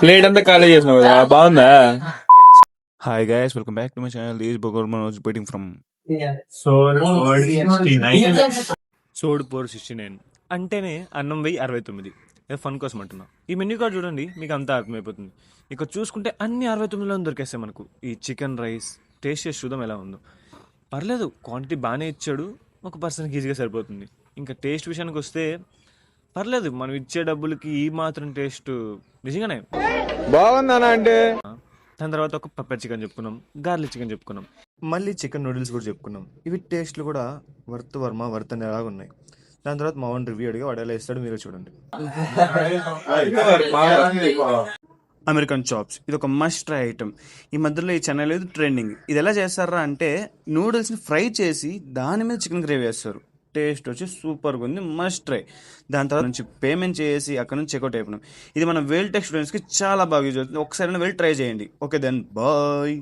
Plate అంతా ఖాళీ చేసినావు కదా, బాగుందా? Hi guys, welcome back to my channel. This is Bogor Manoj waiting from సోడ్ 469 అంటేనే అన్నం 1069. ఏదో ఫన్ కోసం అంటున్నా. ఈ మెన్యూ కార్డ్ చూడండి, మీకు అంతా అర్థమైపోతుంది. ఇక్కడ చూసుకుంటే అన్ని 69లో దొరికేస్తాయి మనకు. ఈ చికెన్ రైస్ టేస్ట్ చేసి చూద్దాం ఎలా ఉందో. పర్లేదు, క్వాంటిటీ బాగానే ఇచ్చాడు, ఒక పర్సన్కి ఈజీగా సరిపోతుంది. ఇంకా టేస్ట్ విషయానికి వస్తే పర్లేదు, మనం ఇచ్చే డబ్బులకి ఈ మాత్రం టేస్ట్ నిజంగానే బాగుందనా అంటే. దాని తర్వాత ఒక పెప్పర్ చికెన్ చెప్పుకున్నాం, గార్లిక్ చికెన్ చెప్పుకున్నాం, మళ్ళీ చికెన్ నూడిల్స్ కూడా చెప్పుకున్నాం. ఇవి టేస్ట్లు కూడా వర్త్ అనేలాగా ఉన్నాయి. దాని తర్వాత మా ఓన్ రివ్యూ అడిగి వాడు ఎలా ఇస్తాడు మీరే చూడండి. అమెరికన్ చాప్స్ ఇది ఒక మస్ట్ ట్రై ఐటమ్. ఈ మధ్యలో ఈ చెన్నైలో ఇది ట్రెండింగ్. ఇది ఎలా చేస్తారా అంటే నూడిల్స్ని ఫ్రై చేసి దాని మీద చికెన్ గ్రేవీ వేస్తారు. టేస్ట్ వచ్చి సూపర్గా ఉంది, మస్ట్ ట్రై. దాని తర్వాత నుంచి పేమెంట్ చేసి అక్కడ నుంచి చెక్అవుట్ అయిపోయినాం. ఇది మన వేల్ టెక్ స్టూడెంట్స్కి చాలా బాగా యూజ్ అవుతుంది. ఒకసారి వెళ్ళి ట్రై చేయండి. Okay then bye.